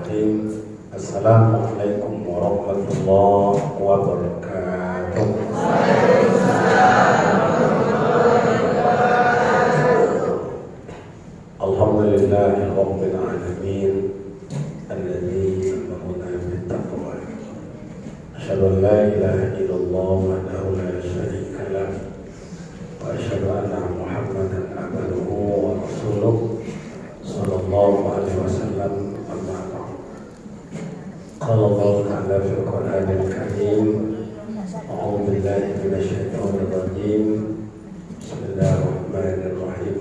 Bismillahirrahmanirrahim. Assalamualaikum warahmatullahi wabarakatuh. Alhamdulillahi rabbil alamin alladzi amarna bittaqwa. Asyhadu an la ilaha illallah wahdahu la syarika lah wa asyhadu anna Muhammadan abduhu wa rasuluh sallallahu alaihi wasallam. Amma ba'd. Qala Allah ta'ala fil Qur'anil Karim, a'udzu billahi minasy syaithanir rajim. Bismillahirrahmanirrahim.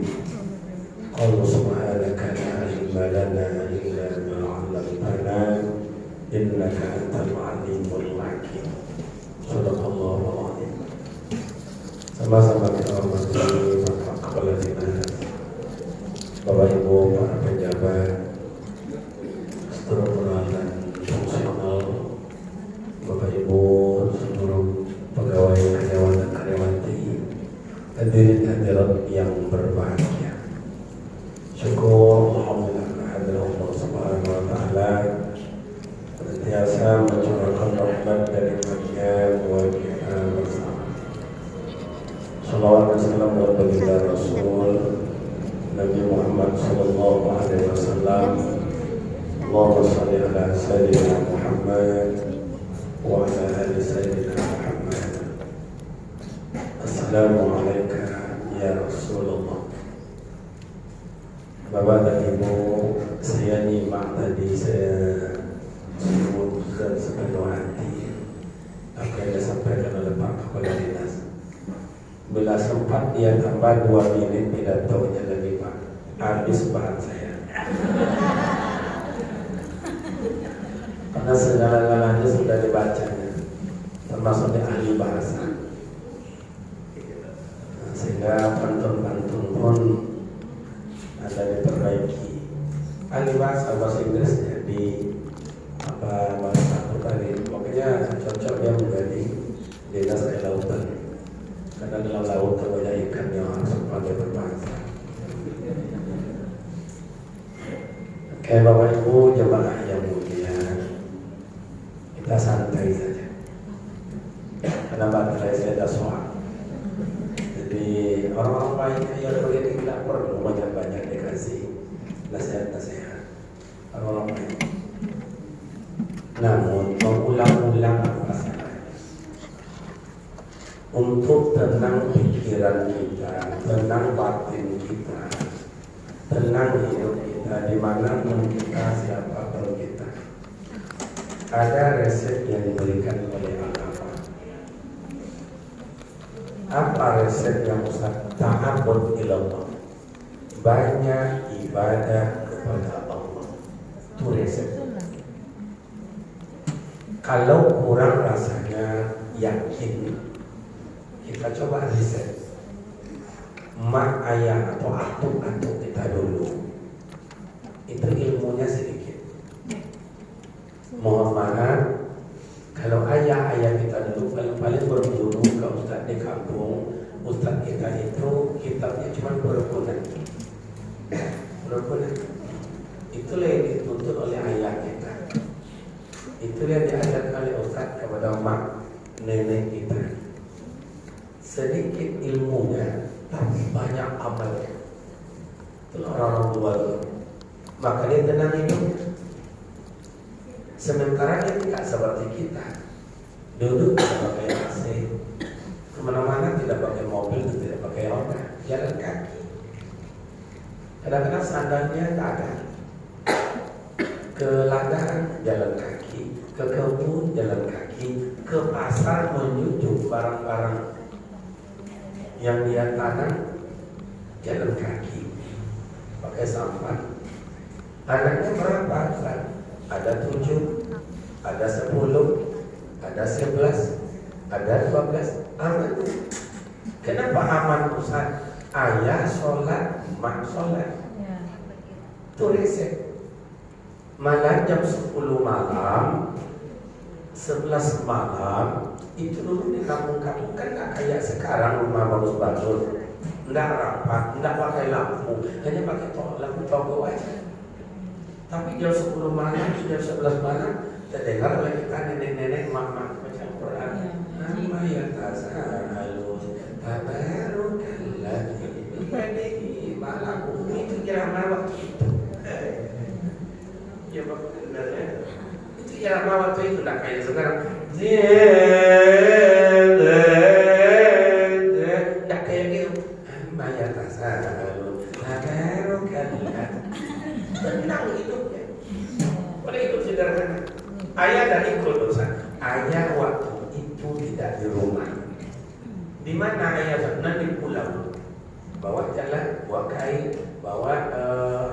Qul subhanaka la ilma lana illa ma 'allamtana innaka antal 'alimul hakim. Shadaqallahul 'azim. Sama-sama kita hormati Bapak Kepala Dinas, Bapak Ibu para pejabat, struktural dan fungsional, Bapak Ibu seluruh pegawai karyawan dan karyawati, hadirin hadirat yang berbahagia. Syukur alhamdulillah kehadiran Allah Subhanahu wa taala senantiasa mencurahkan rahmat dari Dia buat kita bersama. Shalawat dan salam kepada baginda Rasul Nabi Muhammad sallallahu alaihi wasallam. Allahumma shalli ala sayyidina Muhammad wa ala ali sayyidina Muhammad. Assalamualaikum ya Rasulullah. Bapak dan Ibu, saya nyimak tadi, saya sungguh dan sepenuh hati apa yang disampaikan oleh Pak Kepala Dinas. Bila sempat dia tambah 2 menit pidatonya lagi Pak, habis bahan saya. Karena segala-galanya sudah dibacanya, termasuk di ahli bahasa. Sehingga pantun-pantun pun ada diperbaiki. Ahli bahasa Inggrisnya di bahasa aku tadi, pokoknya cocok dia menjadi dinas air lautan. Karena dalam laut banyak ikan yang harus pakai berbahasa. Oke, Bapak Ibu jemaah yang mulia, kita santai saja. Karena baterai saya sudah soal. Jadi orang-orang baik yang begini tidak perlu banyak-banyak dikasih nasihat-nasihat. Orang-orang baik. Namun mengulang-ulang apa salahnya? Untuk tenang pikiran kita, tenang batin kita, tenang hidup kita, dimanapun kita, siapapun kita. Ada resep yang diberikan oleh agama. Apa resep yang Ustaz? Ta'abbud ilallah, banyak ibadah kepada Allah. Itu resep. Kalau kurang rasanya yakin, kita coba riset mak ayah atau atuk-atuk kita dulu, itu ilmunya sedikit. Mohon maaf, kalau ayah-ayah kita dulu paling berguru ke ustaz di kampung, ustaz kita itu kitabnya cuma berukuran. Itulah yang dituntut oleh ayah kita. Itu yang diajarkan oleh ustaz kepada mak nenek kita. Sedikit ilmunya, tapi banyak amalnya. Itulah orang-orang tua dulu. Maka dia tenang hidupnya. Sementara dia tidak seperti kita. Duduk tidak pakai AC, kemana-mana tidak pakai mobil, tidak pakai Honda, jalan kaki. Kadang-kadang sandalnya tak ada. Ke ladang jalan kaki, ke kebun jalan kaki, ke pasar menyujuk barang-barang yang dia tanam jalan kaki, pakai sampan. Anaknya berapa? Ada 7, ada 10, ada 11, ada 12. Aman. Kenapa aman Ustaz? Ayah sholat, mak sholat. Itu resep. Malah jam 10 malam, 11 malam, itu dulu di kampung-kampung kan gak kayak sekarang rumah bagus-bagus, nggak rapat, nggak pakai lampu, hanya pakai lampu toggle aja. Tapi jam 10 malam, jam 11 malam terdengar oleh kita nenek-nenek, mak-mak baca Quran. Nama ya tasahalus tabarukallah biyadihi malaku. Itu irama waktu itu. Ya sebenarnya itu irama waktu itu tidak kayak sekarang. Tidak kayak gitu. Nama ya tasahalus tabarukallah. Tenang hidupnya. Pada hidup sederhana. Ayah dari dosa. Ayah waktu itu tidak di rumah. Di mana ayah pernah di pulau. Bawa jalan, bawa kain, bawa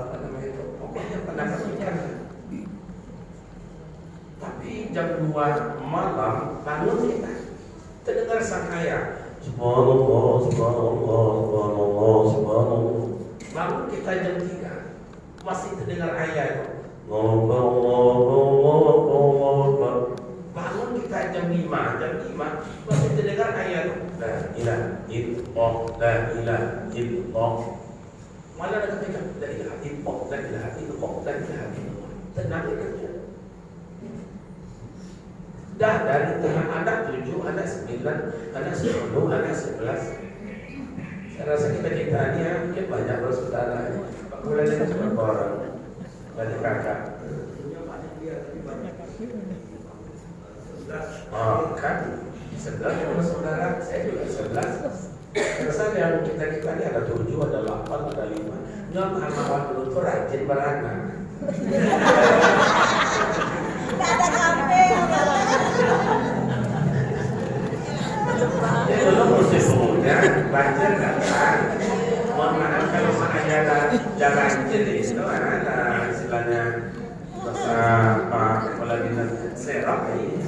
apa namanya itu. Pokoknya pernah ikan. Tapi jam 2 malam bangun kita. Terdengar sang ayah. Subhanallah, subhanallah, subhanallah, subhanallah. Bangun kita jam 3. Masih terdengar ayah itu. Bangun kita jam 5 masih terdengar ayah itu. La ilaha illallah, la ilaha illallah. Malah ada ketika la ilaha illallah, la ilaha illallah, la ilaha illallah. Tenang hidupnya. Dah dari tengah anak 7, anak 9, anak 10, anak 11. Saya rasa kita ini ya mungkin banyak bersaudara. Pak Bulan ini cuma orang. Banyak kakak. Oh kan, 11 saudara, saya juga 11. Rasa yang kita ini ada 7, ada 8, ada 5. Nyom anak dulu tuh rajin beranak. Tidak ada kafe. Ya dulu mesti punya, banjir datang. Mohon maaf kalau makanya ada banjir itu ada istilahnya masa Pak Kepala Dinas serap ini.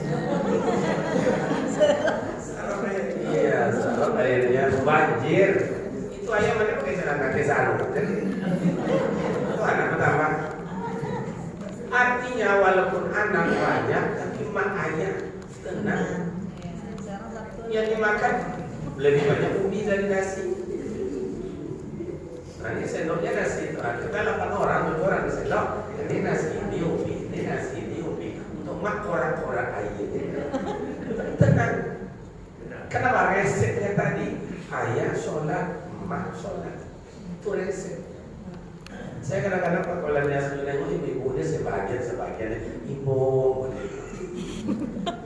Iya, serap airnya banjir. Itu ayam mana pakai celana kaki sarung. Itu anak pertama. Artinya walaupun anak banyak, tapi mak ayah tenang. Yang dimakan lebih banyak ubi dari nasi. Nah ini sendoknya nasi itu. Kita 8 orang, 7 orang di sendok. Ini nasi, ini ubi, ini nasi, ini ubi. Untuk mak korak-korak ayah. Tenang. Kenapa resepnya tadi? Ayah sholat, mak sholat. Itu resep. Saya kadang-kadang kalau lihat ibu-ibunya sebagian ibu.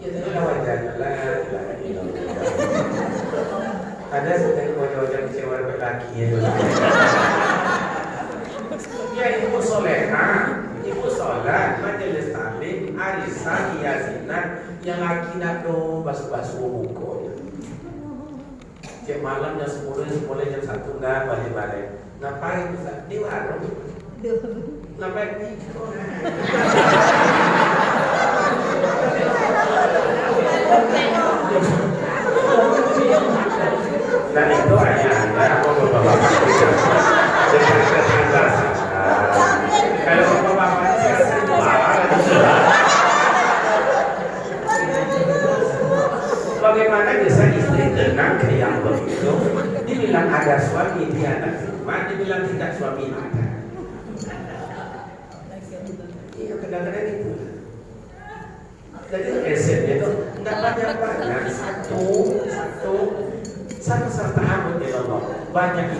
Ya tapi wajahnya lah. Ada sekali wajah-wajah kecewa laki ya. Ya ibu soleha, ibu sholat, majelis taklim, arisan, yasinan, yang laki nak do basuh-basuh buku. Tiap malam jam 10 jam 1 dah balik-balik. Ngapain bisa di warung? Ngapain di dan itu ayah anda apa bapak-bapak dengan tetangga kalau bapak-bapak bagaimana bisa istri tenang ke yang begitu dibilang ada suami dia ada rumah dibilang tidak suami ada iya kadang-kadang itu jadi resepnya itu enggak banyak-banyak satu serta amat di Allah banyak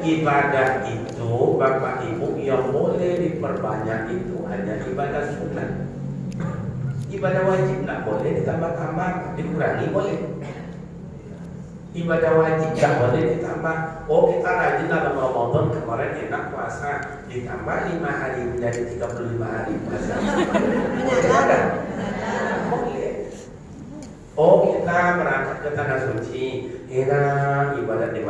ibadah itu bapak ibu yang boleh diperbanyak itu hanya ibadah sunnah. Ibadah wajib nggak boleh ditambah-tambah, dikurangi boleh. Ibadah wajib nggak boleh ditambah. Oh kita rajin dalam Ramadan kemarin enak puasa ditambah 5 hari menjadi 35 hari puasa. Boleh. Oh kita berangkat ke tanah suci, enak ibadah di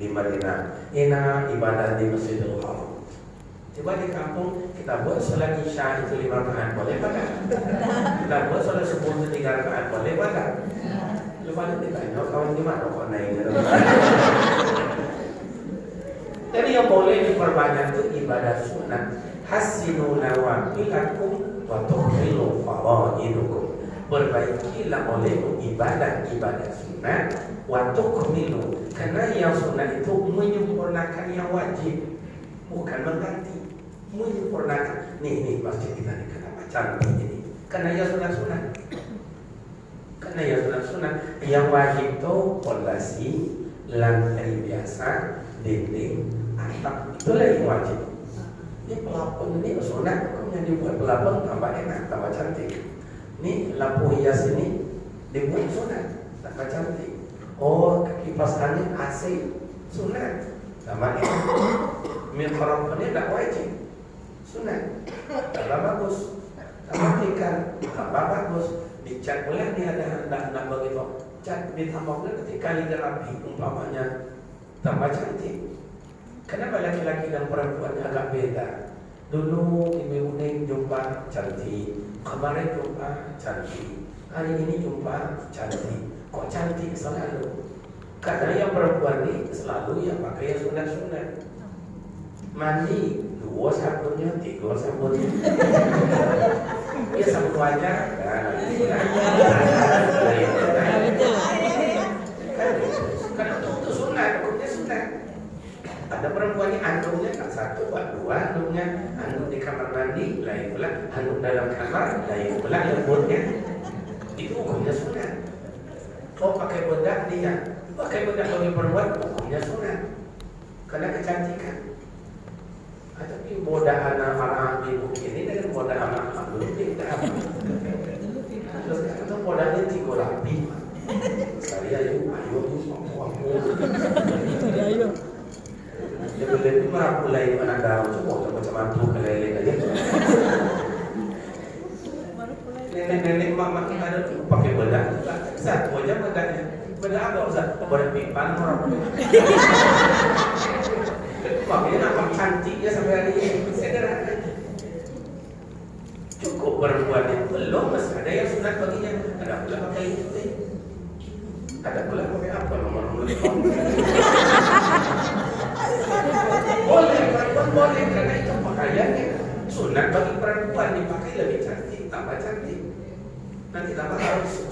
Madinah, enak ibadah di Masjidil Haram. Coba di kampung kita buat sholat isya itu 5 rakaat boleh pada? Kita buat sholat subuh itu 3 rakaat boleh pada? Lupa ditanya kawan gimana kok naik? Jadi yang boleh diperbanyak itu ibadah sunnah. Hasinu nawafilakum wa tuhrilu faraidukum. Perbaikilah olehmu ibadah-ibadah sunnah wa tukmilu, karena yang sunnah itu menyempurnakan yang wajib, bukan mengganti. menyempurnakan. Nih masjid kita nih kenapa cantik ini? Karena ya sunat-sunat. Karena ya sunat-sunat. Yang wajib itu pondasi, lantai biasa, dinding, atap. Itulah yang wajib. Ini pelapon ini sunat, yang dibuat pelapon tambah enak, tambah cantik. Ini lampu hias ini dibuat sunat, tambah cantik. Oh, kipas angin AC sunat, tambah enak. Mikrofon ini tidak wajib, sunat, tambah bagus. Tambah tingkat, tambah bagus. Dicat boleh dia ada begitu. Cat ditambah boleh ketika lidah rapi umpamanya tambah cantik. Kenapa laki-laki dan perempuan agak beda? Dulu Ibu Neng jumpa cantik, kemarin jumpa cantik, hari ini jumpa cantik. Kok cantik selalu? Karena yang perempuan ini selalu yang pakai yang sunat-sunat. Mandi 2 sabunnya, 3 sabunnya. Ya sabun wajah, karena itu sunat, hukumnya sunat. Ada perempuan yang andungnya tak 1, 2 andungnya, andung di kamar mandi, lain pula andung dalam kamar, lain pula lembutnya. Itu hukumnya sunat. Kau pakai bedak dia, pakai bedak bagi perempuan, hukumnya sunat. Karena kecantikan. Tapi boda anak-anak ibu ini dengan boda anak-anak dulu beda apa? Terus itu bodanya 3 lapis. Sekali ayo dia boleh cuma mulai anak dalam coba macam tu kelele aja. Nenek mama kita ada pakai bedak, satu aja bedaknya. Bedak apa usah? Bedak pipan orang. Makanya nampak cantiknya sampai hari ini sederhana. Cukup perempuan yang belum masih ada yang sunat baginya. Ada pula pakai lipstick, ada pula pakai apa nomor-nomor. Boleh perempuan boleh karena itu pakaiannya sunat bagi perempuan dipakai lebih cantik, tambah cantik. Nanti tambah harus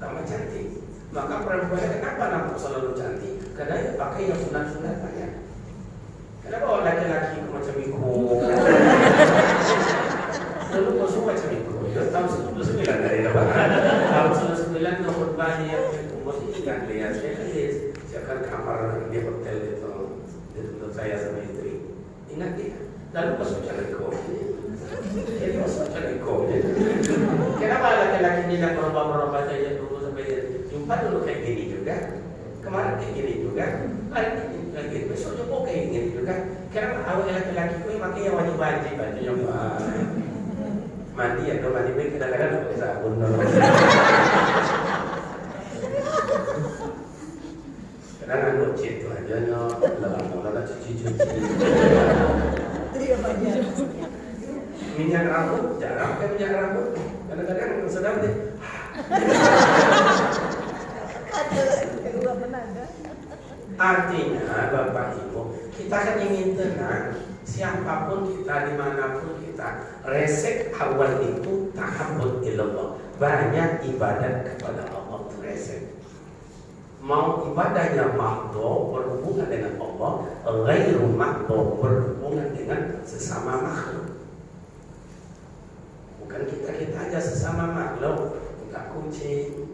tambah cantik. Maka perempuannya kenapa nampak selalu cantik? Karena dia pakai yang sunat-sunat banyak. Kenapa orang laki-laki macam itu? Lalu musuh macam itu. Tahun 99 dari lebaran. Tahun 99 nomor bani yang umur tidak lihat. Saya akan kamar di hotel itu. Untuk saya sama istri. Ingat dia. Lalu masuk cariku. Jadi masuk cariku. Kenapa laki-laki ini nak merubah-merubah saja dulu sampai jumpa dulu kayak gini juga. Kemarin kayak gini juga. Hari ini lagi besoknya kok kayak gini juga. Kenapa awal laki-laki itu makanya wajib-wajib bajunya mandi atau mandi baik kadang-kadang pakai sabun. Kadang anu itu aja nyok, lama-lama cuci-cuci. Minyak rambut jarang kan minyak rambut. Kadang-kadang sedang deh. Artinya Bapak Ibu, kita kan ingin tenang. Siapapun kita, dimanapun kita, resek awal itu ta'abbud ilallah. Banyak ibadat kepada Allah itu resek. Mau ibadahnya mahdhu berhubungan dengan Allah, ghairu mahdhu berhubungan dengan sesama makhluk. Bukan kita aja sesama makhluk, entah kucing,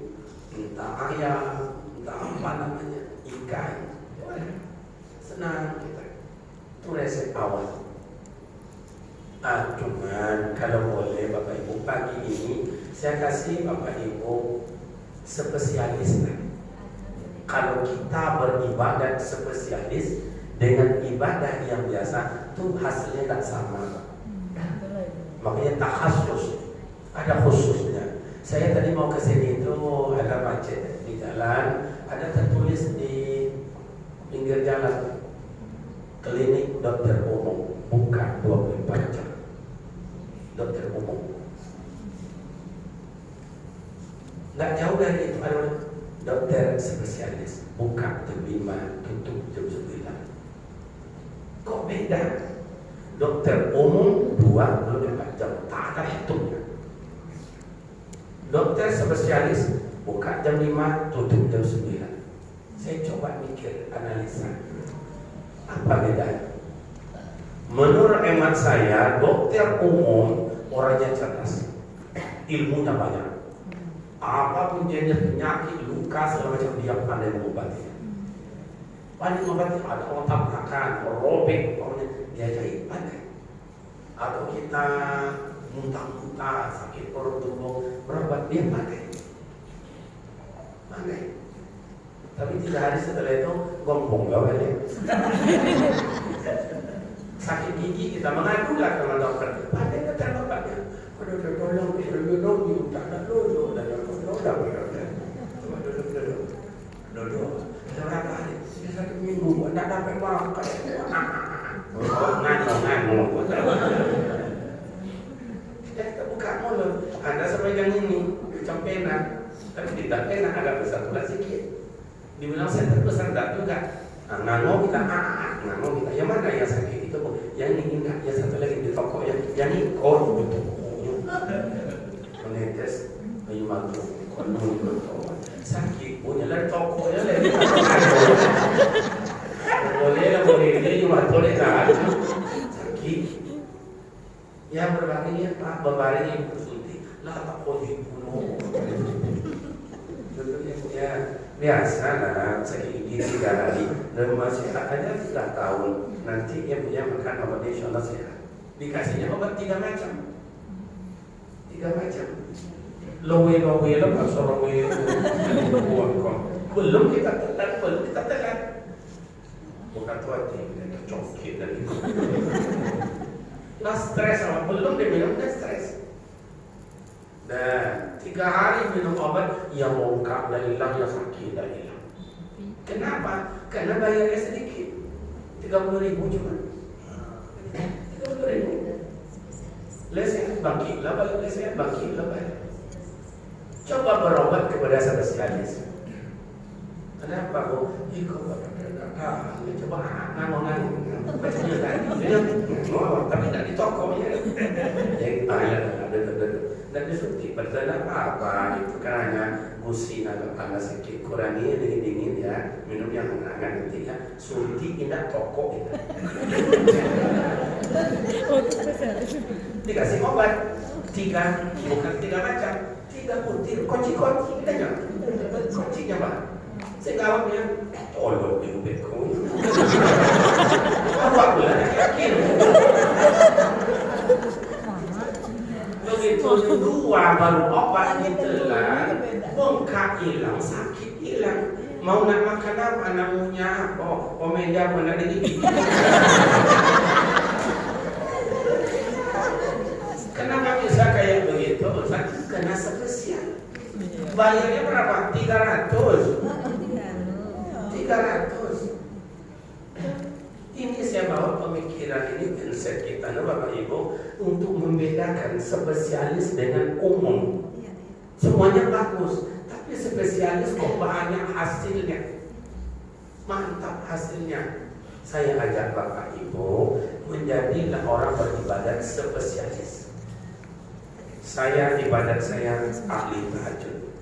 entah ayam, entah apa namanya, ikan. Senang kita. Itu resep awal. Cuman kalau boleh Bapak Ibu, pagi ini saya kasih Bapak Ibu spesialis. Kalau kita beribadat spesialis dengan ibadah yang biasa, itu hasilnya tak sama. Makanya tak khusus, ada khususnya. Saya tadi mau ke sini itu ada macet di jalan, ada tertulis di pinggir jalan, klinik dokter umum buka 24 jam. Dokter umum. Nggak jauh dari itu ada dokter spesialis buka jam 5, tutup jam 9. Kok beda? Dokter umum 24 jam, tak ada hitungnya. Dokter spesialis buka jam 5, tutup jam 9. Saya coba mikir, analisa. Apa bedanya? Menurut hemat saya, dokter umum orangnya cerdas, ilmunya banyak. Apapun jenis penyakit, luka, segala macam dia pandai mengobati. Pandai mengobati, ada orang tabrakan, robek, dia jahit pandai. Atau kita muntah-muntah, sakit perut tubuh, berobat dia pandai. Pandai. Tapi 3 hari setelah itu gombong gak balik. Sakit gigi kita mengadulah sama dokter. Pandai kata bapaknya. Aduh, tolong, tak ada dulu. Duduk. Berapa hari? 1 minggu. Tak dapat makan. Nganu. Kita buka mulut. Anda sepanjang ini macam pena, tapi tidak pena agak besar pula sikit. Dibilang saya terbesar tak juga. Nganu kita, yang mana yang sakit itu? Yang ini enggak, yang satu lagi di toko yang ini kau betul. Menetes kayu mantu, konon betul. Sakit punya lah toko ya lah. Boleh dia cuma boleh tak. Sakit. Ya berbagi Pak, berbagi bersuntik lah tak boleh bunuh. Ya biasa lah sakit gigi 3 hari dan masih ada 3 tahun nanti dia punya makan obat nasional sehat. Dikasihnya obat 3 macam. 3 macam. Lowe lepas lowe belum kita telan. Bukan tu hati kita cokit dari itu. Lah stres sama belum dia minum dia stres. Dan 3 hari minum obat yang bongkak dah hilang, yang sakit dah hilang. Kenapa? Karena bayarnya sedikit, 30.000 cuma. 30.000. Lesehat bangkitlah bayar, lesehat bangkitlah bayar. Coba berobat kepada spesialis. Kenapa kok? Ikut coba ngomong bacanya tadi, tapi tak di toko ya. Jadi ada dan disuntik bertanda apa itu karena gusi naga panas sedikit kurangi dingin ya, minum yang hangat nanti ya, suntik indah toko itu. Dikasih obat 3, bukan 3 macam, 3 butir, kunci aja, kuncinya pak. Saya jawabnya, tolong diubekku. Apa pula yakin? Begitu 2 baru obat ditelan, bengkak hilang, sakit hilang. Mau nak makan apa? Namanya apa? Meja mana di? Kenapa bisa kayak begitu? Karena spesial. Bayarnya berapa? 300. Ini saya bawa pemikiran ini konsep kita, Bapak Ibu, untuk membedakan spesialis dengan umum. Semuanya bagus, tapi spesialis kok banyak hasilnya, mantap hasilnya. Saya ajak Bapak Ibu menjadilah orang beribadat spesialis. Saya ibadat saya ahli tahajud.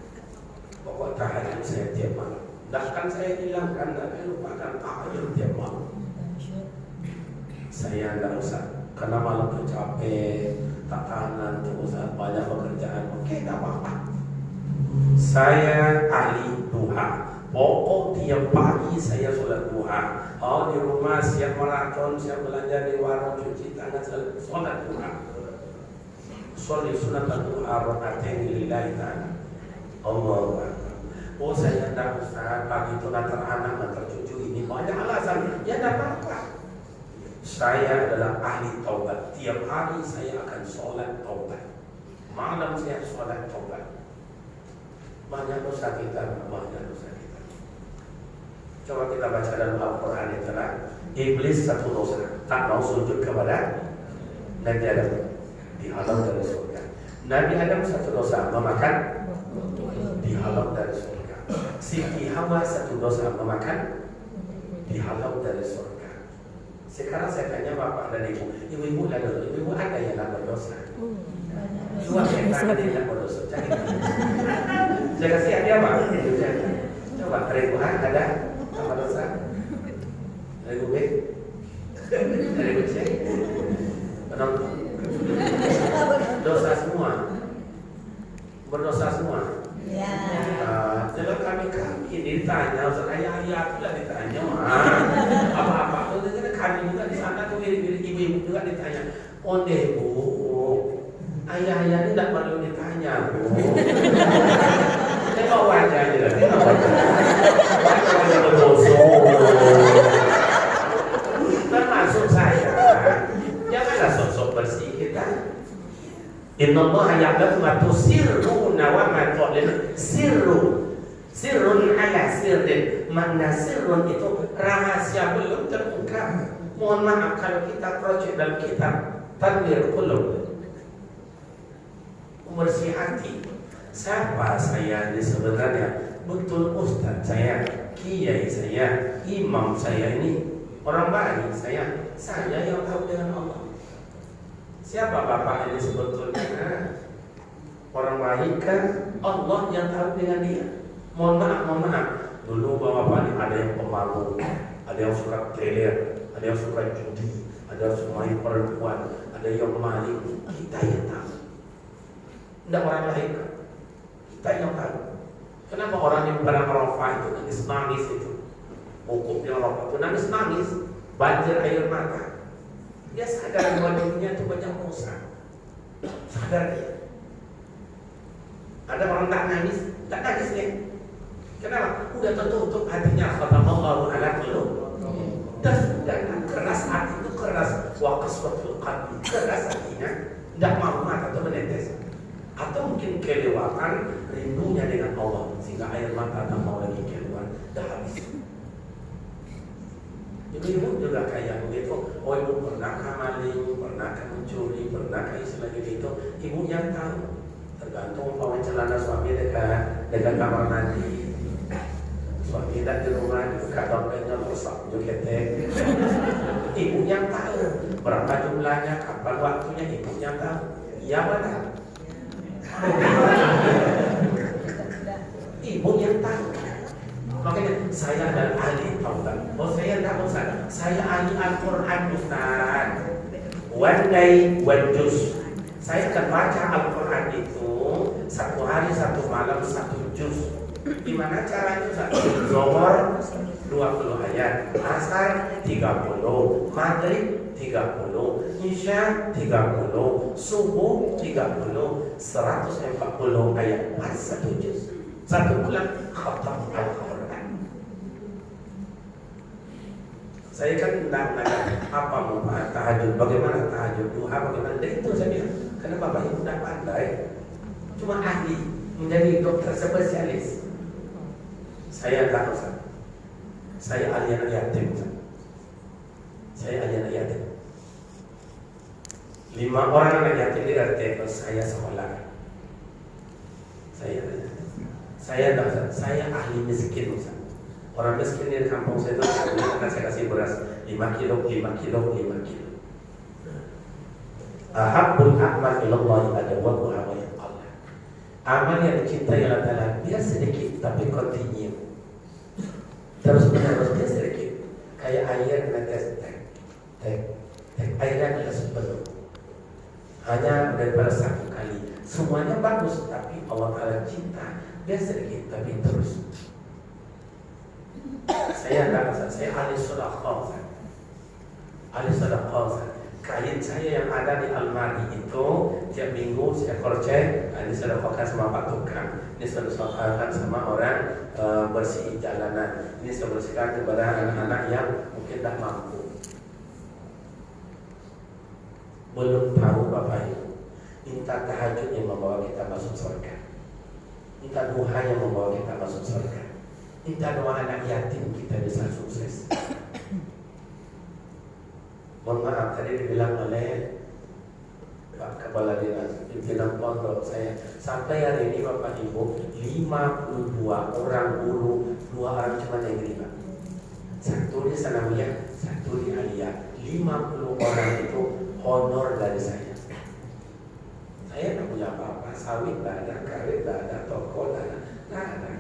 Pokok tahajud saya tiap malam. Bahkan saya hilangkan dan lupakan tahajud tiap malam. Saya tidak usah, karena malam itu capek, tak tahanan, terusah banyak pekerjaan. Oke, tak apa-apa. Saya ahli duha. Pokok tiap pagi saya sholat duha. Di rumah siap maraton, siap belanja di warung, cuci tangan, sholat duha. Sholat sunat duha, rakaatain lillahi ta'ala. Allahu Akbar. Saya tidak usah pagi itu nantar anak, nantar cucu, ini banyak alasan. Ya tidak apa-apa. Saya adalah ahli taubat. Tiap hari saya akan sholat taubat. Malam saya sholat taubat. Banyak dosa kita, banyak dosa kita. Coba kita baca dalam Al-Quran itu lah. Iblis 1 dosa, tak mau sujud kepada Nabi Adam, dihalau dari surga. Nabi Adam 1 dosa, memakan, dihalau dari surga. Siti Hawa 1 dosa, memakan, dihalau dari surga. Sekarang saya tanya bapak dan ibu, ibu ada yang tak berdosa? Dua setan ada yang tak berdosa. Saya kasih hadiah pak. Coba Rebuhan ada tak berdosa? Rebu B? dari kecil penonton dosa semua, berdosa semua. Ya. Kalau kami ditanya, ayah pula ditanya, apa-apa tuh kami juga di sana tuh ibu-ibu juga ditanya, oh deh bu, ayah ini tidak perlu ditanya bu. Tengok wajahnya, tengok wajah berdosa. Termasuk saya, janganlah sok-sok bersih kita. Innallaha ya'lamu ma tusirruna wa ma tu'linun. Sirrun ala sirrin. Makna sirrun itu rahasia belum terungkap. Mohon maaf kalau kita projek dalam kitab Tanwir Qulub, bersih hati. Siapa saya ini sebenarnya? Betul ustaz saya, kiai saya, imam saya ini, orang baik saya yang tahu dengan Allah. Siapa bapak ini sebetulnya? Orang baik kan? Allah yang tahu dengan dia. Mohon maaf. Dulu bapak ini ada yang pemalu, ada yang suka teler, ada yang suka judi, ada yang suka main perempuan, ada yang maling. Kita yang tahu. Tidak orang lain. Kita yang tahu. Kenapa orang yang barang rofa itu nangis itu? Hukumnya rofa itu nangis, banjir air mata. Dia sadar bahwa dirinya itu banyak dosa. Sadar dia. Ada orang tak nangis dia. Kenapa? Udah tertutup hatinya. Khatamullahu ala qulub. Dan keras hati itu keras. Wa qaswatul qalbi. Keras hatinya. Tidak mau mata itu menetes. Atau mungkin kelewatan rindunya dengan Allah sehingga air mata tak mau lagi keluar. Dah habis. Ibu juga kayak begitu. Oh ibu pernah maling, pernah mencuri, pernah istilah gitu. Ibu yang tahu. Tergantung pakai celana suami dekat kamar mandi. Suami tidak di rumah, buka dompetnya rusak jogetek. Ibu yang tahu berapa jumlahnya, kapan waktunya, ibu yang tahu. Iya benar. Ibu yang tahu. Makanya saya adalah ahli taubat. Oh saya tidak Ustaz. Saya ahli Al-Quran Ustaz. One day, one juz. Saya akan baca Al-Quran itu satu hari, satu malam, satu juz. Gimana caranya Ustaz? Zuhur 20 ayat, Asar 30, Maghrib 30, Isya 30, Subuh 30, 140 ayat. Satu juz. Satu bulan khatam Al-Quran. Saya kan tidak nanya apa mau tahajud, bagaimana tahajud, duha, bagaimana. Dan itu saya bilang, karena bapak ibu tidak pandai, cuma ahli menjadi dokter spesialis. Saya tak usah. Saya ahli anak yatim. Saya ahli anak yatim. 5 orang anak yatim di RT saya sekolah. Saya tak usah. Saya ahli miskin Ustaz. Orang miskin di kampung saya itu akan saya kasih beras 5 kilo. Ahabbul a'mal ilallah adawamu wa Allah. Amal yang dicintai Allah Ta'ala dia sedikit tapi continue. Terus menerus dia sedikit. Kayak air netes airnya tidak sepenuh. Hanya daripada 1 kali. Semuanya bagus tapi Allah Ta'ala cinta dia sedikit tapi terus. Saya ahli sedekah. Kain saya yang ada di almari itu tiap minggu saya korcek, ini sedekahkan sama Pak Tukang, ini sedekahkan sama orang bersih jalanan, ini saya bersihkan kepada anak-anak yang mungkin tak mampu. Belum tahu Bapak Ibu, minta tahajud yang membawa kita masuk surga, minta duha yang membawa kita masuk surga. Minta doa anak yatim kita bisa sukses. Mohon maaf tadi dibilang oleh Pak Kepala Dinas pimpinan pondok saya, sampai hari ini Bapak Ibu 52 orang guru, 2 orang cuma yang terima. 1 di sanawiyah, 1 di aliyah. 50 orang itu honor dari saya. Saya tidak punya apa-apa, sawit tidak ada, karet tidak ada, toko tidak ada.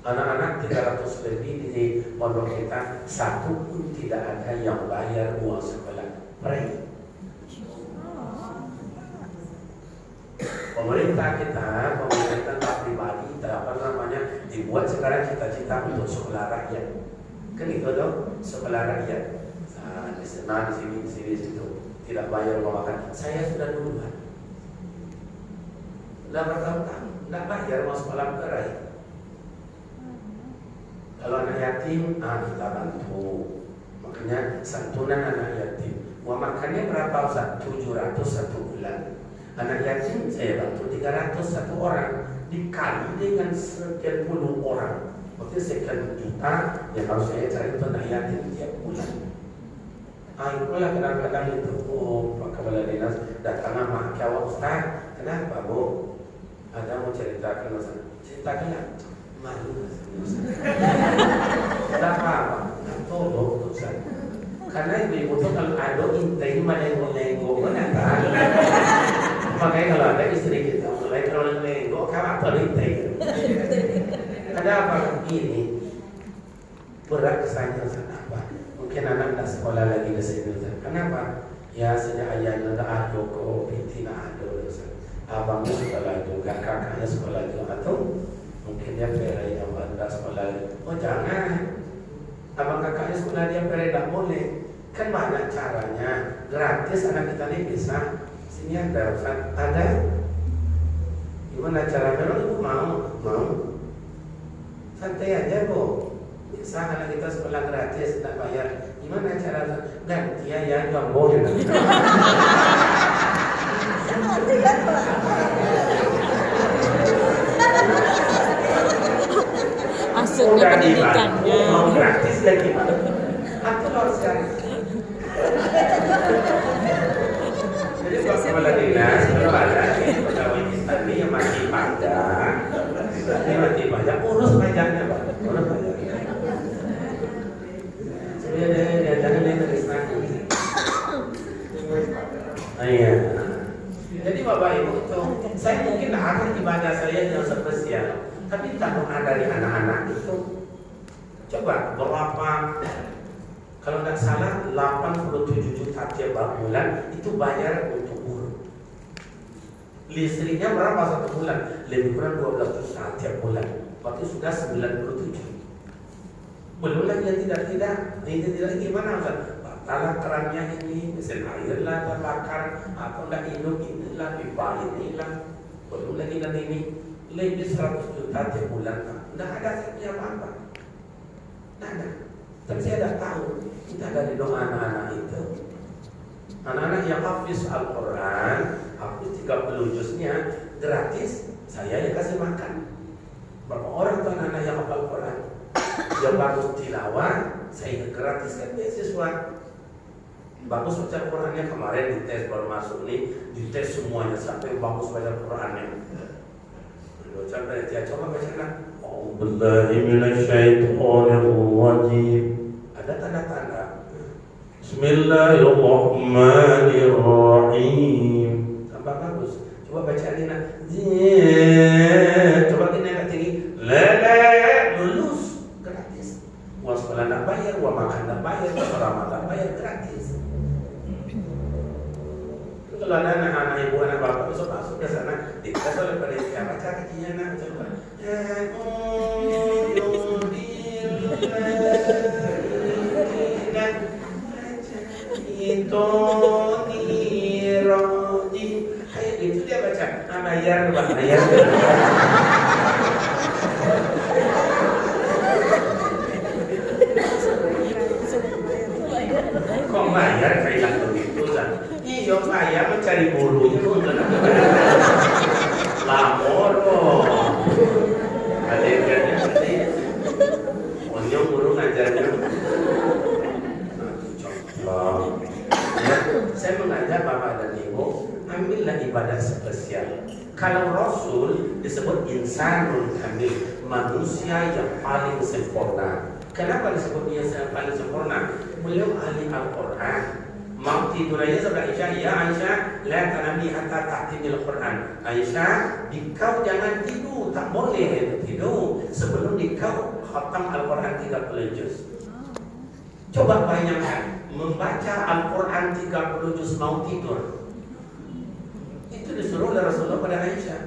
Anak-anak 300 lebih di pondok kita, satu pun tidak ada yang bayar uang sekolah. Baik. Pemerintah kita, pemerintah pribadi, dibuat sekarang cita-cita untuk sekolah rakyat. Kan itu dong, sekolah rakyat. Di sana, di sini, di situ. Tidak bayar uang makan. Saya sudah duluan. Sudah bertahun-tahun, tidak bayar uang sekolah berai. Kalau anak yatim, kita bantu. Makanya santunan anak yatim. Uang makannya berapa Ustaz? 700 satu bulan. Anak yatim saya bantu 300 satu orang. Dikali dengan sekian puluh orang. Berarti sekian juta yang harus saya cari untuk anak yatim tiap bulan. Itulah kadang-kadang itu, Pak Kepala Dinas datang sama Awak Ustaz. Kenapa Bu? Ada mau ceritakan Ustaz? Ceritakan ya. Malu kenapa? Tolong Ustaz. Karena ibu itu kalau ada intai melenggo-lenggo menata. Makanya kalau ada istri kita mulai kalau lenggo, kamu apa intai? Ada apa ini? Berat kesannya Ustaz. Apa? Mungkin anak tak sekolah lagi di sini Ustaz. Kenapa? Ya sejak ayahnya tak ada kok, binti tak ada Ustaz. Abangnya sekolah juga, kakaknya sekolah juga atau mungkin dia perai abang tak sekolah. Oh jangan. Abang kakaknya sekolah dia perai tak boleh. Kan banyak caranya. Gratis anak kita ini bisa. Sini ada Ustaz. Ada. Gimana caranya? Memang ibu mau? Mau? Santai aja Bu. Bisa anak kita sekolah gratis tak bayar. Gimana cara? Ganti ya yang boleh. Maksudnya pendidikannya mau gratis lagi aku harus cari. Jadi Pak Kepala Dinas kalau ada pegawai istri yang masih pajak, urus pajaknya Pak, urus pajaknya. Dia jangan lihat dari sana. Iya. Jadi Bapak Ibu itu, saya mungkin akan ibadah saya yang spesial. Tapi tak pernah dari anak-anak itu. Coba berapa? Kalau tidak salah 87 juta tiap bulan itu bayar untuk guru. Listriknya berapa satu bulan? Lebih kurang 12 juta tiap bulan. Berarti sudah 97. Belum lagi yang tidak. Ini tidak gimana Ustaz? Batalah kerannya ini, mesin air lah terbakar, atau tidak hidup inilah, pipa inilah. Belum lagi dan ini. Lebih 100 juta tiap bulan. Tidak ada setiap apa. Tidak ada. Tapi saya dah tahu kita dari doa anak-anak itu. Anak-anak yang hafiz Al-Quran, hafiz 30 juznya gratis, saya yang kasih makan. Berapa orang tuh anak-anak yang hafal Al-Quran? Yang bagus tilawah, saya gratiskan beasiswa. Bagus baca Al-Qurannya kemarin dites baru masuk nih, dites semuanya sampai bagus baca Al-Qurannya. Coba bacakan. A'udzubillahi minasyaitonirrajim. Ada tanda-tanda. Bismillahirrahmanirrahim. Tambah bagus. Coba baca ini nak. Coba ini agak tinggi. Lulus gratis. Uang sekolah tak bayar, uang makan tak bayar, uang sekolah tak bayar, gratis. Kalau ada anak-anak ibu, anak bapak besok masuk ke sana, dikasih oleh pendidikan baca kajian nak coba. Itu dia baca. Bayar. Kok bayar kayak begitu kan? Iya saya mencari gurunya untuk lapor loh. Adegannya seperti onyong guru ngajarnya. Contoh, ya, saya mengajak bapak dan ibu ambillah ibadah spesial. Kalau Rasul disebut insanul kamil, manusia yang paling sempurna. Kenapa disebut dia yang paling sempurna? Beliau ahli Al-Quran. Mau tidur aja sebelah Aisyah, ya Aisyah, la tanami hatta tahtimil Quran. Aisyah, dikau jangan tidur, tak boleh tidur sebelum dikau khatam Al-Quran 30 juz. Coba bayangkan, membaca Al-Quran 30 juz mau tidur. Itu disuruh oleh Rasulullah pada Aisyah.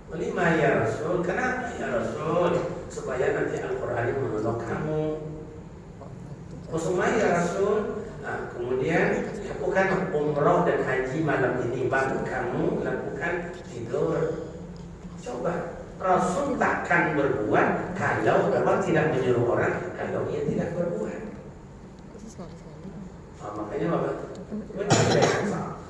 Lima ya Rasul, kenapa ya Rasul? Supaya nanti Al-Quran menolong kamu. Rasulullah ya Rasul. Nah, kemudian lakukan umroh dan haji malam ini, baru kamu lakukan tidur. Coba, Rasul takkan berbuat kalau Allah tidak menyuruh orang, kalau ia tidak berbuat. Makanya Bapak,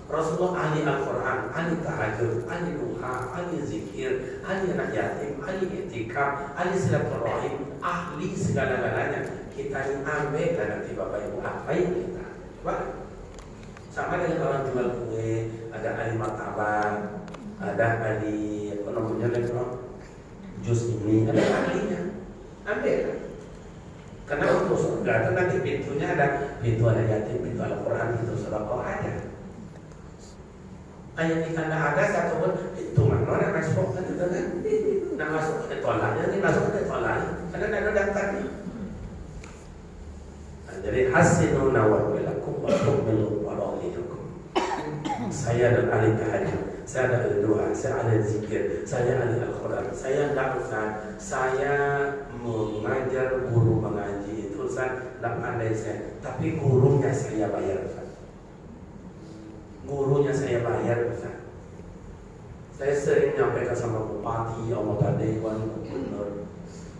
Rasulullah ahli Al-Quran, ahli tahajud, ahli duha, ahli zikir, ahli anak yatim, ahli i'tikaf, ahli silaturahim, ahli segala-galanya. Kita ini ambil dan nanti Bapak Ibu apa yang kita coba. Sama dengan orang jual kue, ada ahli martabak, ada ahli apa namanya lagi jus ini, ada ahlinya. Ambil. Karena untuk surga itu nanti pintunya ada pintu anak yatim, pintu Al-Quran, pintu sedekah ada. Ayat kita tidak ada satu pun pintu mana orang masuk kan itu kan? Nak masuk ke tolaknya, ini masuk ke tolaknya, karena tidak ada daftarnya. Jadi hasinu nawawilakum wa tu'minu waradilukum. Saya dan ahli tahajud, saya ada ahli doa, saya ahli zikir, saya ahli Al-Quran. Saya tidak Ustaz, saya mengajar guru mengaji itu Ustaz, tidak pandai saya, tapi gurunya saya bayar Ustaz. Gurunya saya bayar Ustaz. Saya sering menyampaikan sama bupati, anggota dewan, gubernur.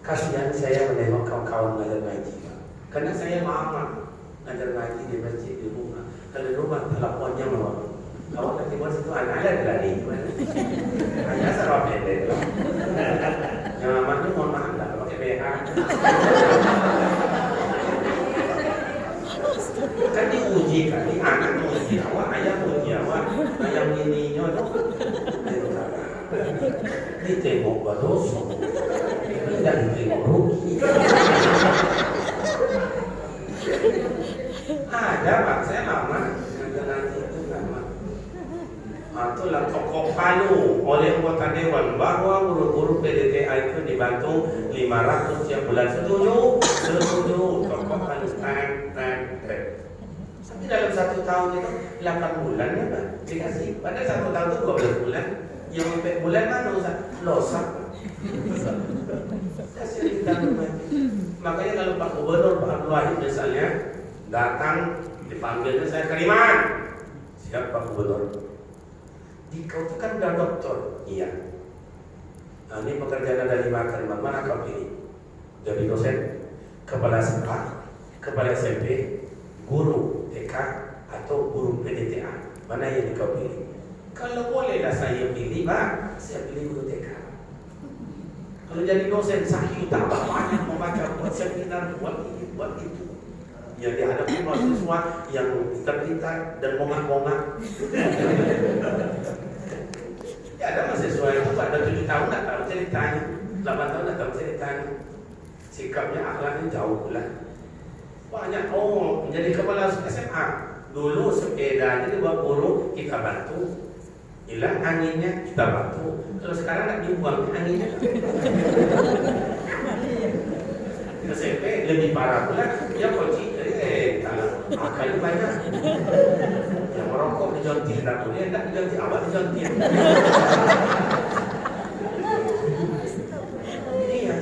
Kasihan saya menengok kawan-kawan mengajar ngaji. Karena saya lama ngajar ngaji di masjid di rumah. Kalau di rumah teleponnya mau, awak nanti buat situ anak ada lari gimana? Hanya serap pendek. Yang amatnya mohon maaf tak pakai BH. Kan diuji kan, ini anak menguji awak, ayah menguji awak, ayah ininya tu. Ini tengok berdosa, ini dan tengok rugi. Ada Pak, saya lama nanti itu lama. Itulah tokoh Palu oleh anggota dewan bahwa guru-guru PDTA itu dibantu 500 tiap bulan. Setuju tokoh Palu tapi dalam 1 tahun itu 8 bulan ya Pak dikasih. Pada 1 tahun itu 12 bulan. Yang 4 bulan mana Ustaz? Losak. Makanya kalau Pak Gubernur Pak Abdul Wahid misalnya datang dipanggilnya saya Keriman, siap Pak Gubernur. Kau itu kan udah doktor, iya. Nah, ini pekerjaan ada 5 Keriman, mana kau pilih? Jadi dosen, kepala sekolah, kepala SMP, guru TK atau guru PDTA, mana yang kau pilih? Kalau bolehlah saya pilih Pak, saya pilih guru TK. Kalau jadi dosen sahih tambah banyak membaca, buat seminar, buat ini, buat itu. Yang dihadapi mahasiswa yang pintar-pintar dan bongak-bongak. Ya ada mahasiswa itu pada 7 tahun tak tahu ceritanya, 8 tahun tak tahu ceritanya. Sikapnya, akhlaknya jauh pula. Banyak menjadi kepala SMA. Dulu sepedanya dibawa guru kita bantu. Hilang anginnya kita bantu. Kalau sekarang nak dibuang anginnya. SMP lebih parah pula. Dia kunci, akalnya banyak. Yang merokok dijontir, tak boleh tak dijontir, awak dijontir. Iya.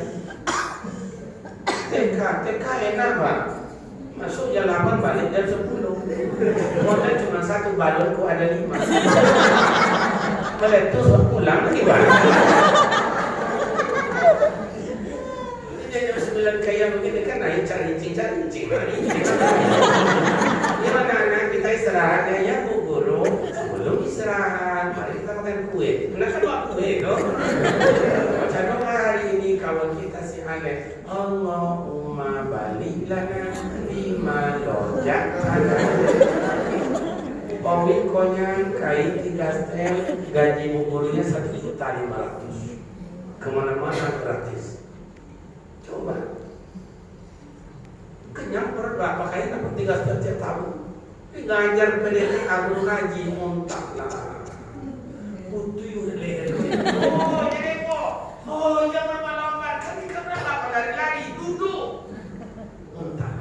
TK enak Pak. Masuk jam 8 balik jam 10. Modal cuma 1 balonku ada 5. Meletus pulang lagi balik. Jam 9 kayak begini kan naik cari incing. Gimana anak kita istirahat ya Bu Guru? Sebelum istirahat, mari kita makan kue. Kenapa doa kue dong? Baca doa hari ini kawan kita si Ale. Allahumma balik lana bima loja'ana. Pawin konyang kain 3 setel, gaji Bu Gurunya 1.500.000. Kemana-mana gratis. Coba kenyang berapa kali dapat 3 setiap tahun. Ngajar PDT agro ngaji montak lah. Butuh leher. Oh jadi kok. Oh jangan lambat. Kan kita berapa lari-lari duduk. Montak.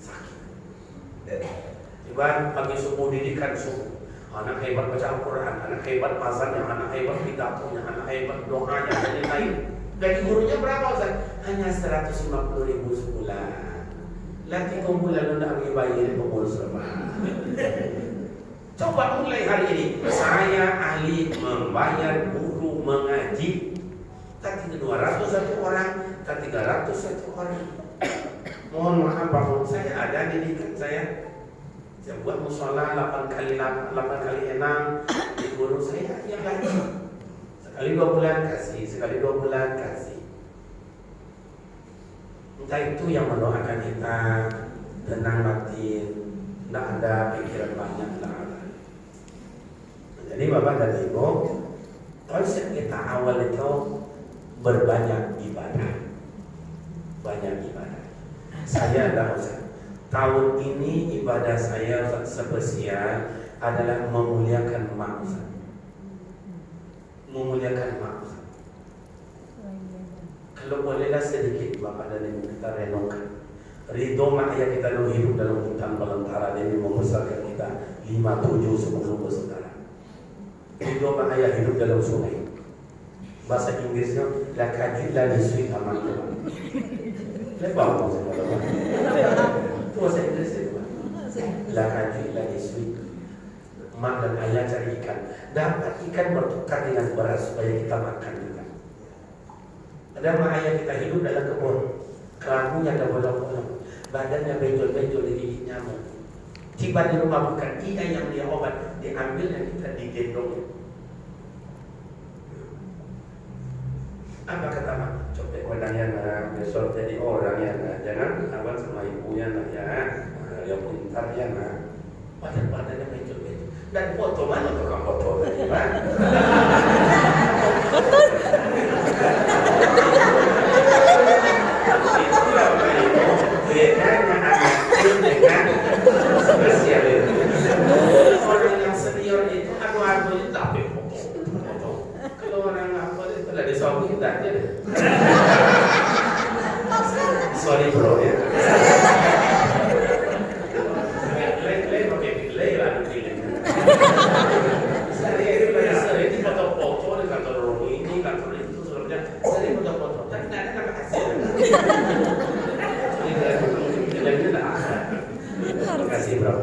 Sakit. Ibarat pagi subuh didikan subuh. Anak hebat baca Al-Quran, anak hebat azannya, anak hebat pidatonya, anak hebat doanya, dan lain-lain. Gaji gurunya berapa Ustaz? Hanya 150.000 sebulan. Lagi kau bulan nak bagi bayar pengurus rumah. Coba mulai hari ini. Saya ahli membayar guru mengaji. Tak 200 satu orang, tak 300 satu orang. Mohon maaf Pak, saya ada didikan saya. Saya buat musola 8 kali 6 di guru saya yang gaji. Sekali 2 bulan kasih, sekali 2 bulan kasih. Entah itu yang mendoakan kita tenang batin, tidak ada pikiran banyak, tidak ada. Jadi Bapak dan Ibu, konsep kita awal itu berbanyak ibadah, banyak ibadah. Saya adalah Ustaz. Tahun ini ibadah saya spesial adalah memuliakan mak Ustaz. Memuliakan mak Ustaz. Kalau bolehlah sedikit Bapak dan Ibu kita renungkan. Ridho mak ayah kita dulu hidup dalam hutan belantara demi membesarkan kita 5, 7, 10 bersaudara. Ridho mak ayah hidup dalam sungai. Bahasa Inggrisnya la kajila disui aman Tuhan. Lepas itu bahasa Inggris itu la kajila disui. Mak dan ayah cari ikan. Dapat ikan bertukar dengan beras supaya kita makan juga. Ada mak ayah kita hidup dalam kebun. Kelakunya ada bolong-bolong, badannya benjol-benjol digigit nyamuk. Tiba di rumah bukan dia yang dia obat, diambil dan kita digendong. Apa kata mak? Copet wadahnya nak, besok jadi orang ya nak. Jangan abang sama ibunya nak ya. Yang pintar ya nak. Badan-badannya benjol-benjol. Dan foto mana tukang foto tadi pak? Bedanya anak kecil dengan spesial itu. Orang yang senior itu aku itu tapi foto. Kalau orang apa itu lah disombong kita aja. Sorry bro ya. Lay pakai delay lah delay. Saya itu foto-foto di kantor ini kantor itu sebenarnya saya foto-foto tapi tidak ada hasil. Terima kasih bro.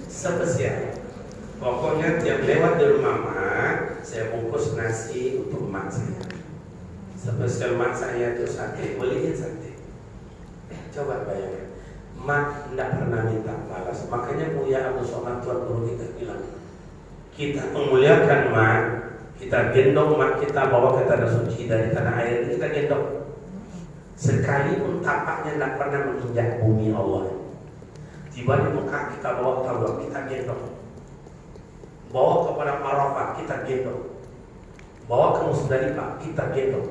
Spesial. Pokoknya tiap lewat di rumah mak, saya bungkus nasi untuk mak saya. Spesial mak saya itu sate, beliin sate. Coba bayangkan, mak tidak pernah minta balas. Makanya Buya Abdul Somad Tuan Guru kita bilang, kita memuliakan mak, kita gendong mak kita, bawa ke tanah suci dari tanah air ini kita gendong. Sekalipun tapaknya tidak pernah menginjak bumi Allah. Tiba di Mekah kita bawa tawaf, kita gendong. Bawa kepada Arafah, kita gendong. Bawa ke Musdalifah, kita gendong.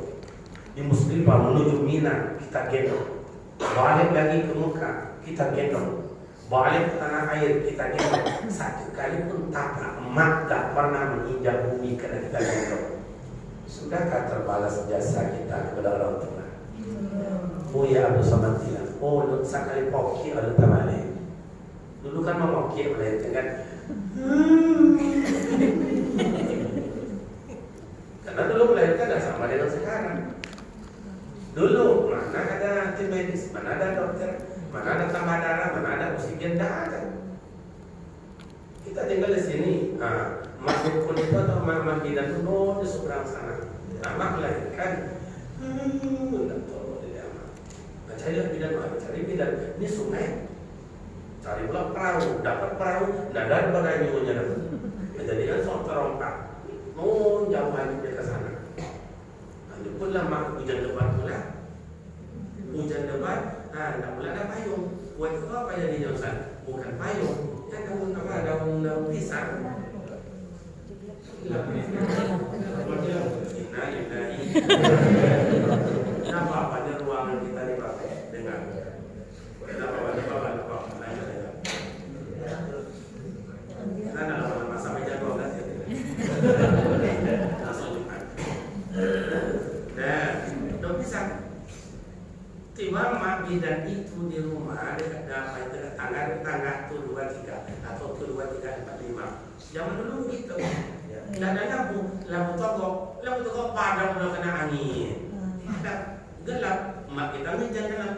Di Musdalifah menuju Mina, kita gendong. Balik lagi ke Mekah, kita gendong. Balik ke tanah air, kita gendong. Satu kali pun tapak emak tak pernah menginjak bumi karena kita gendong. Sudahkah terbalas jasa kita kepada orang tua? Buya Abdul Somad bilang, oh sekali poki ada tamale. Dulu kan mau poki melahirkan kan. Karena dulu melahirkan tidak sama dengan sekarang. Dulu mana ada tim medis, mana ada dokter, mana ada tambah darah, mana ada oksigen, tidak ada. Kita tinggal di sini, masuk kulit atau mak bidan itu di seberang sana. Mak melahirkan, carilah bidan, cari bidan. Ini sungai, cari pula perahu, dapat perahu, tidak ada bagainya dapat. Menjadikan soal terompak, jauh aja ke sana. Itu pun lama hujan lebat pula. Hujan lebat, tidak pula ada payung. Buat itu apa yang dijauhkan? Bukan payung, ya daun apa? Daun pisang. 2345. Zaman dulu gitu. Dan ada lampu toko padam udah kena angin. Ada gelap, mak kita ngejalan.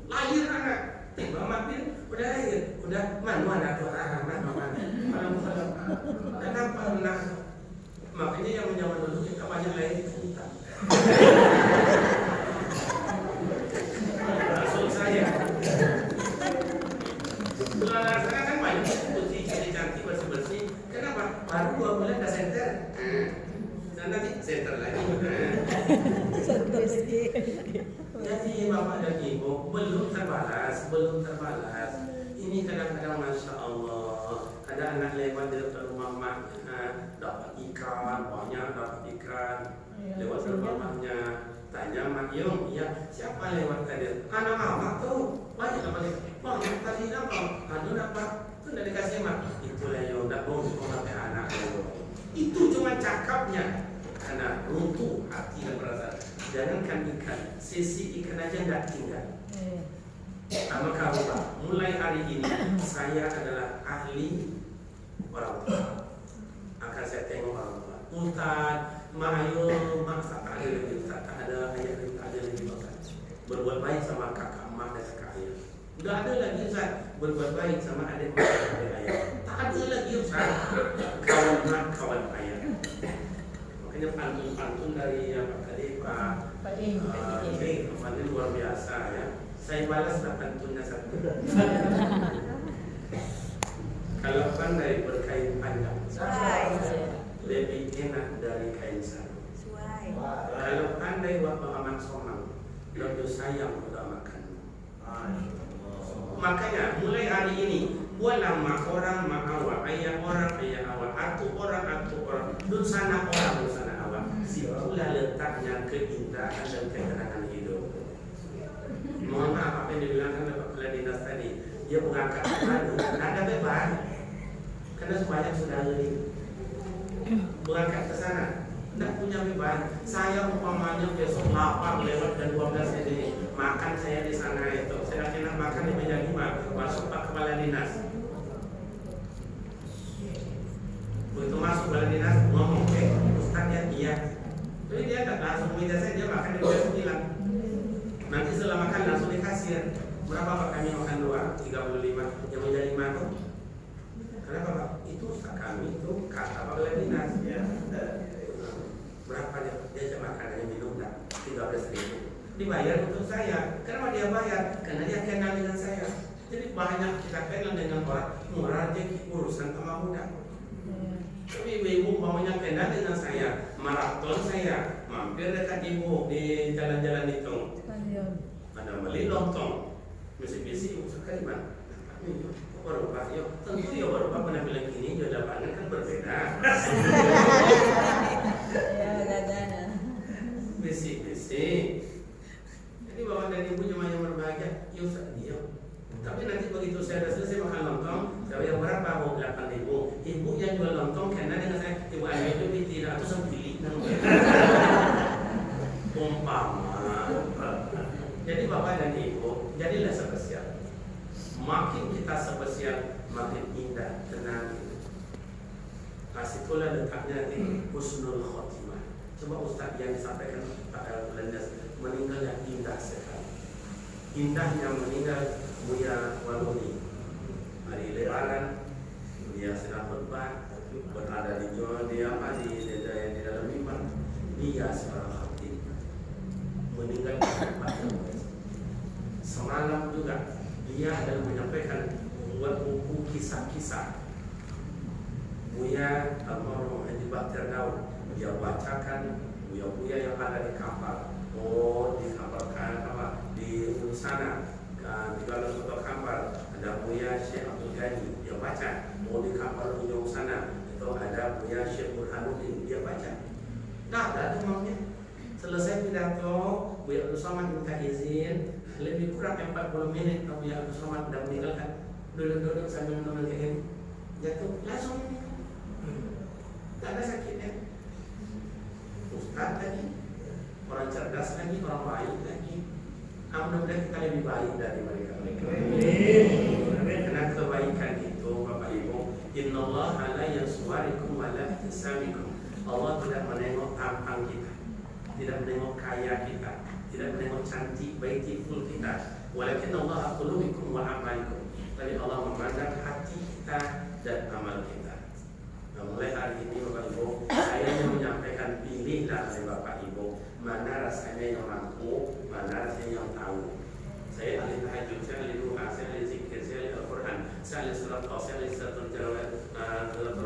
Lahir anak. Mak dia udah lahir, udah mana kenapa nak? Makanya yang zaman dulu kita banyak lahir kita. Maksud saya, sekarang kan banyak putih cantik bersih. Kenapa? Baru 2 bulan dah center. Dan nanti center lagi. Jadi bapak dan ibu belum terbalas. Ini kadang-kadang masya Allah, ada anak lewat di depan rumah maknya, dapat ikan, banyak dapat ikan. Lewat rumah maknya, tanya mak Yung, ya siapa lewat tadi? Anak mama tuh banyak dapat ikan. Banyak tadi apa? Aduh dapat, tuh udah dikasih mak. Itulah Yung, tak mau sampai anak. Itu cuma cakapnya. Karena runtuh hati dan perasaan. Jangankan ikan, sisi ikan aja nggak tinggal. Maka Bapak, mulai hari ini saya adalah ahli orang tua. Akan saya tengok orang tua. Ustaz, ayo, tak ada lagi, tak ada ayah, tak ada lagi Bapak. Berbuat baik sama kakak, mak dan kakak ayah. Tidak ada lagi Ustaz, berbuat baik sama adik, mak dan adik ayah. Tak ada lagi Ustaz, kawan mak, kawan ayah. Makanya pantun dari Pak Kadif, Pak Ini luar biasa ya. Saya balas pantunnya satu. Kalau pandai berkain panjang, lebih enak dari kain sarung. Kalau pandai buat pengaman somang, lebih sayang udah makan. Makanya mulai hari ini buatlah mak orang mak awak, ayah orang ayah awak, atu orang, dun sana orang, dun sana awak. Situlah letaknya keindahan dan ketenangan hidup. Mohon maaf apa yang dibilangkan oleh Pak Kepala Dinas tadi, dia mengangkat beban, ada beban, karena sebanyak saudara ini mengangkat ke sana, tidak punya beban. Saya umpamanya besok lapar lewat dan 12 ini, makan saya di sana itu, saya kena makan di meja 5, masuk Pak Kepala Dinas. Begitu masuk Kepala Dinas ngomong, Ustaz ya iya, jadi dia tak langsung meja saya, dia makan di meja 9. Nanti setelah makan langsung dikasih. Berapa Pak kami makan 2? 35. Yang menjadi 5 tuh. Kenapa Pak? Itu Ustaz kami itu kata Pak Kepala Dinas. Ya. Berapa dia makanannya minum tak? 13.000. Dibayar untuk saya. Kenapa dia bayar? Karena dia kenal dengan saya. Jadi banyak kita kenal dengan orang murah rezeki urusan sama muda. Tapi ibu umpamanya kenal dengan saya, maraton saya, mampir dekat ibu di jalan-jalan itu. Ada beli lontong, bisi-bisi sekali bang. Baru Pak, tentu ya baru Pak pernah bilang gini, jodoh banget kan berbeda. Bisi-bisi. Jadi bapak dan ibu cuma yang berbahagia, yuk dia. Tapi nanti begitu saya sudah selesai makan lontong, saya yang berapa? Mau 8.000. Ibu yang jual lontong karena dengan saya, ibu ayah itu tidak atau sembili. Umpama. Jadi bapak dan ibu, jadilah spesial. Makin kita spesial, makin indah, tenang. Kasitulah letaknya di husnul khotimah. Coba Ustaz yang disampaikan Pak Belendas, meninggal yang indah sekali. Indah yang meninggal Buya Waluni. Hari Lebaran, dia sedang khutbah, berada di di dalam mimbar. Dia seorang khatib, meninggal semalam juga dia adalah menyampaikan buat buku kisah-kisah Buya almarhum Haji Baktir Daud. Dia bacakan buya-buya yang ada di kapal. Di kapal apa di sana di dalam satu kapal ada Buya Syekh Abdul Ghani, dia baca. Di kapal ujung sana itu ada Buya Syekh Burhanuddin, dia baca. Nah, ada demamnya. Selesai pidato, Buya Abdul Somad minta izin, lebih kurang 40 menit Buya Abdul Somad sudah meninggalkan. Duduk-duduk sambil minum kayak gini, jatuh langsung. Tak ada sakitnya. Ustaz lagi, orang cerdas lagi, orang baik lagi. Mudah-mudahan kita lebih baik dari mereka. Karena kebaikan itu Innallaha la yaswarikum wa la ihsanikum. Allah tidak menengok tampang kita, tidak menengok kaya kita, tidak menengok cantik beautiful kita. Walakin Allah qulubikum wa amalikum. Tapi Allah memandang hati kita dan amal kita. Nah, mulai hari ini Bapak Ibu, saya mau menyampaikan pilihlah oleh Bapak Ibu mana rasanya yang mampu, mana rasanya yang tahu. Saya ahli tahajud, saya ahli doa, saya ahli zikir, saya ahli Al-Quran, saya ahli surat Al, saya ahli suratul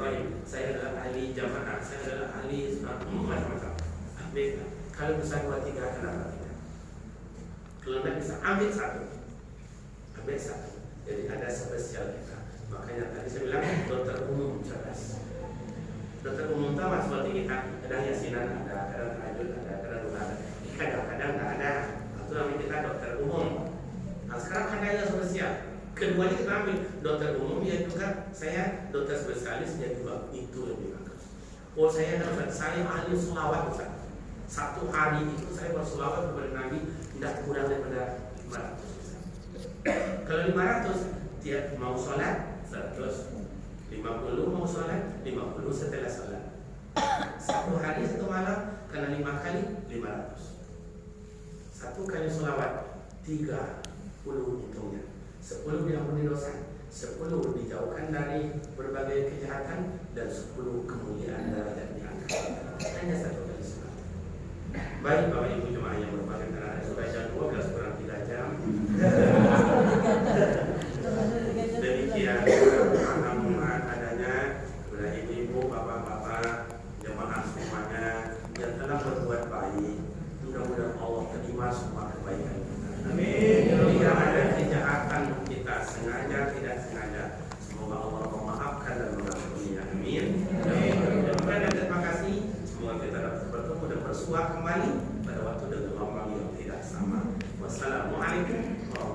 Rahim, saya adalah ahli jamaah, saya adalah ahli macam-macam. Ambil, kalau bisa 2-3 kenapa tidak? Kalau tidak bisa ambil satu. Jadi ada spesial kita. Makanya tadi saya bilang dokter umum cerdas. Dokter umum tahu seperti kita ada yasinan, ada kadang tahajud, ada kadang doa, kadang-kadang tidak ada. Itu namanya kita dokter umum. Nah sekarang ada yang spesial. Keduanya kita ambil dokter umum ya juga saya dokter spesialis ya juga itu lebih bagus. Oh saya ahli selawat Ustaz. Satu hari itu saya berselawat kepada Nabi tidak kurang daripada 500. Kalau 500 dia mau sholat 100, 50 mau sholat 50 setelah sholat. Satu hari satu malam karena 5 kali 500. Satu kali selawat 30 untungnya. 10 diampuni dosa, 10 dijauhkan dari berbagai kejahatan dan 10 kemuliaan derajat diangkat. Hanya satu kali selawat. Baik Bapak Ibu jemaah yang merupakan anak sudah jam 12 kurang 3 jam. Demikian mudah-mudahan adanya kepada ibu-ibu, bapak-bapak, jemaah semuanya yang telah berbuat baik. Mudah-mudahan Allah terima semua kebaikan kita. Amin. Jika ada kejahatan kita sengaja tidak sengaja, semoga Allah memaafkan dan mengampuni. Amin. Terima kasih. Semoga kita dapat bertemu dan bersua kembali pada waktu dan gelombang yang tidak sama. Wassalamualaikum warahmatullahi wabarakatuh.